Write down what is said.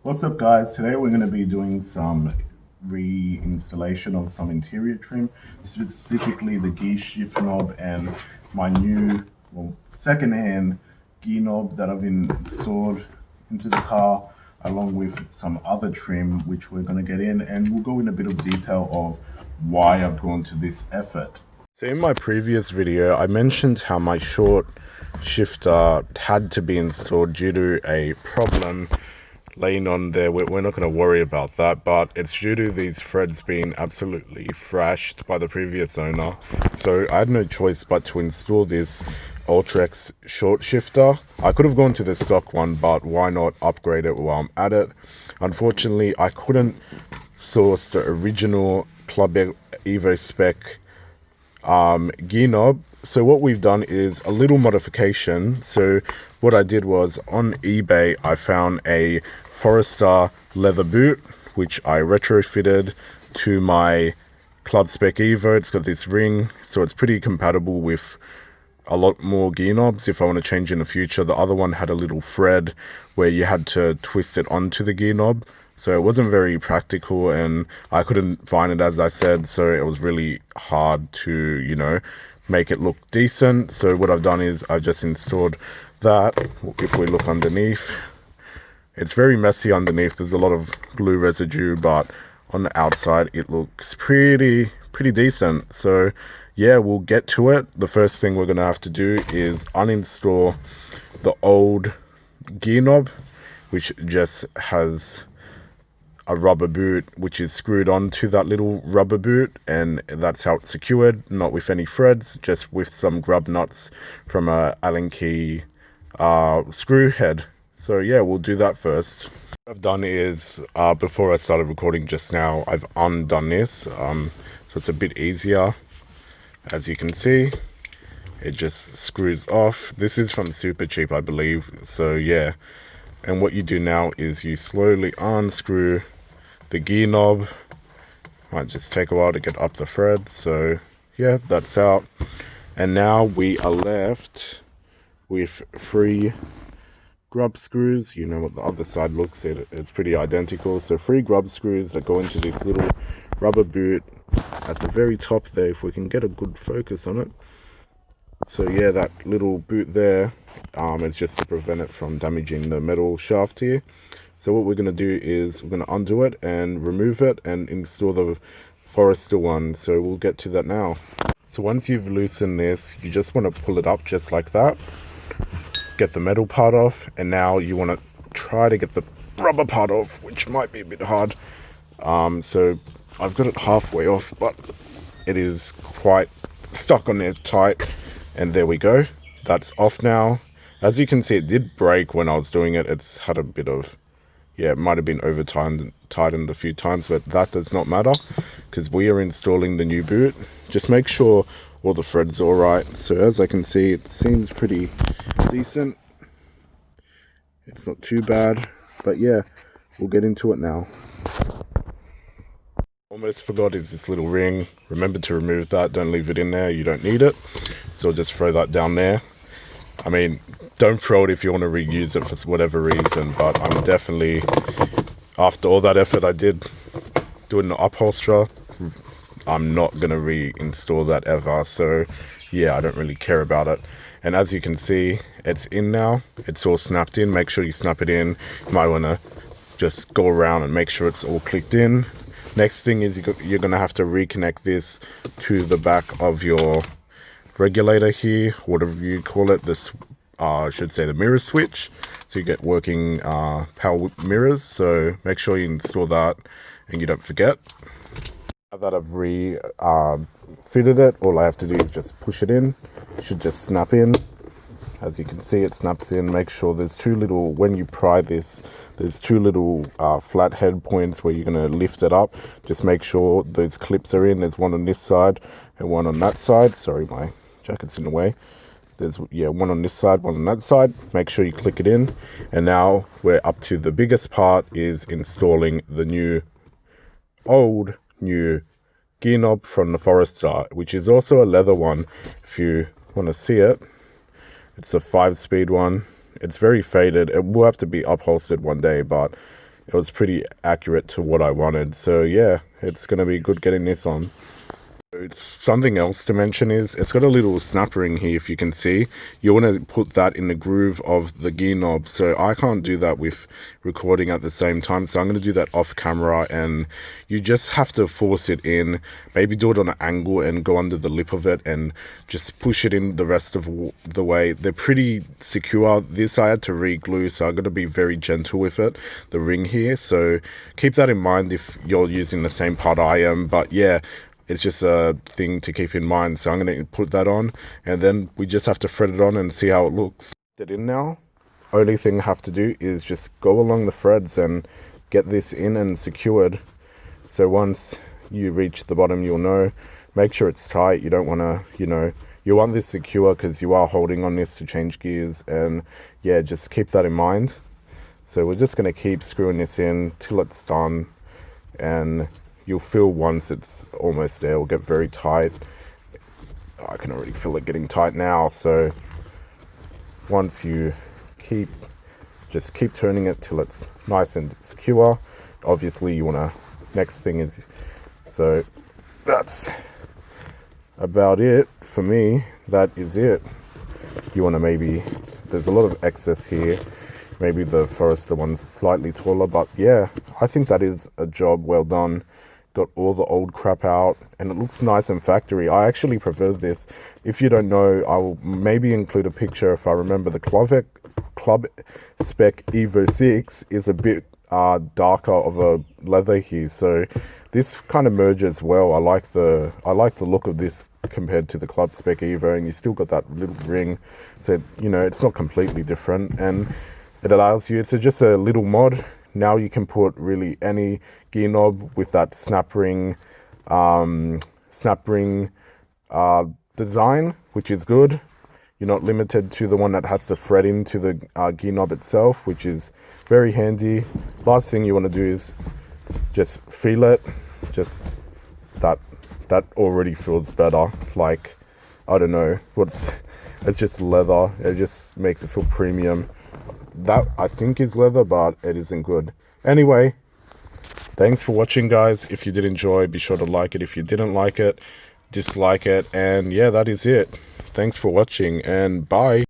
What's up, guys? Today we're going to be doing some reinstallation of some interior trim, specifically the gear shift knob and my new, well, second-hand gear knob that I've installed into the car, along with some other trim which we're going to get in, and we'll go in a bit of detail of why I've gone to this effort. So in my previous video, I mentioned how my short shifter had to be installed due to a problem laying on there. We're not going to worry about that, but it's due to these threads being absolutely thrashed by the previous owner. So I had no choice but to install this WRX short shifter. I could have gone to the stock one, but why not upgrade it while I'm at it? Unfortunately, I couldn't source the original Club Evo Spec gear knob. So what we've done is a little modification. So what I did was, on eBay I found a Forester leather boot which I retrofitted to my Club Spec Evo. It's got this ring, so it's pretty compatible with a lot more gear knobs if I want to change in the future. The other one had a little thread where you had to twist it onto the gear knob, so it wasn't very practical, and I couldn't find it, as I said, so it was really hard to, make it look decent. So what I've done is I've just installed that. If we look underneath, it's very messy underneath. There's a lot of glue residue, but on the outside it looks pretty decent. So yeah, we'll get to it. The first thing we're gonna have to do is uninstall the old gear knob, which just has a rubber boot which is screwed onto that little rubber boot, and that's how it's secured, not with any threads, just with some grub nuts from a Allen key screw head. So yeah, we'll do that first. What I've done is, before I started recording just now, I've undone this, so it's a bit easier. As you can see, it just screws off. This is from Super Cheap, I believe. So yeah, and what you do now is you slowly unscrew the gear knob. Might just take a while to get up the thread. So yeah, that's out, and now we are left with 3 grub screws. You know what the other side looks at. It's pretty identical. So 3 grub screws that go into this little rubber boot at the very top there, if we can get a good focus on it. So yeah, that little boot there, is just to prevent it from damaging the metal shaft here. So what we're going to do is we're going to undo it and remove it and install the Forester one. So we'll get to that now. So once you've loosened this, you just want to pull it up just like that. Get the metal part off, and now you want to try to get the rubber part off, which might be a bit hard. So I've got it halfway off, but it is quite stuck on there tight, and there we go. That's off now. As you can see, it did break when I was doing it. It's had a bit of, yeah, it might have been over tightened a few times, but that does not matter because we are installing the new boot. Just make sure all the threads are all right. So as I can see, it seems pretty decent. It's not too bad, but yeah, we'll get into it now. Almost forgot is this little ring. Remember to remove that. Don't leave it in there. You don't need it. So just throw that down there. I mean, don't throw it if you want to reuse it for whatever reason, but I'm definitely, after all that effort I did doing the upholsterer, I'm not going to reinstall that ever. So yeah, I don't really care about it. And as you can see, it's in now. It's all snapped in. Make sure you snap it in. You might want to just go around and make sure it's all clicked in. Next thing is you're going to have to reconnect this to the back of your regulator here, whatever you call it. This I should say the mirror switch, so you get working power mirrors. So make sure you install that and you don't forget. Now that I've fitted it, all I have to do is just push it in. It should just snap in. As you can see, it snaps in. Make sure there's 2 little, when you pry this, there's 2 little flat head points where you're going to lift it up. Just make sure those clips are in. There's one on this side and one on that side. Sorry, my jacket's in the way. There's, yeah, one on this side, one on that side. Make sure you click it in. And now we're up to the biggest part, is installing the new gear knob from the Forester, which is also a leather one. If you want to see it, it's a 5-speed one. it's very faded. It will have to be upholstered one day, but it was pretty accurate to what I wanted. So yeah, it's going to be good getting this on. Something else to mention is it's got a little snap ring here, if you can see. You want to put that in the groove of the gear knob, so I can't do that with recording at the same time, so I'm going to do that off camera, and you just have to force it in, maybe do it on an angle and go under the lip of it and just push it in the rest of the way. They're pretty secure. This I had to re-glue, so I'm going to be very gentle with it, the ring here, so keep that in mind if you're using the same part I am. But yeah, it's just a thing to keep in mind. So I'm going to put that on, and then we just have to thread it on and see how it looks. Get in now. Only thing I have to do is just go along the threads and get this in and secured. So once you reach the bottom, you'll know. Make sure it's tight. You don't want to, you want this secure because you are holding on this to change gears. And yeah, just keep that in mind. So we're just going to keep screwing this in till it's done, and you'll feel once it's almost there, it'll get very tight. I can already feel it getting tight now. So once you just keep turning it till it's nice and secure. Obviously you want to, next thing is, so that's about it for me. That is it. You want to maybe, there's a lot of excess here. Maybe the Forester one's slightly taller, but yeah, I think that is a job well done. Got all the old crap out, and it looks nice and factory. I actually prefer this. If you don't know, I will maybe include a picture if I remember. The Club Spec Evo 6 is a bit darker of a leather here, so this kind of merges well. I like the look of this compared to the Club Spec Evo, and you still got that little ring, so it's not completely different, and it allows you, it's just a little mod. Now you can put really any gear knob with that snap ring design, which is good. You're not limited to the one that has to thread into the gear knob itself, which is very handy. Last thing you want to do is just feel it. Just that already feels better. Like, I don't know, it's just leather. It just makes it feel premium. That I think is leather, but it isn't good. Anyway, thanks for watching, guys. If you did enjoy, be sure to like it. If you didn't like it, dislike it. And yeah, that is it. Thanks for watching, and bye.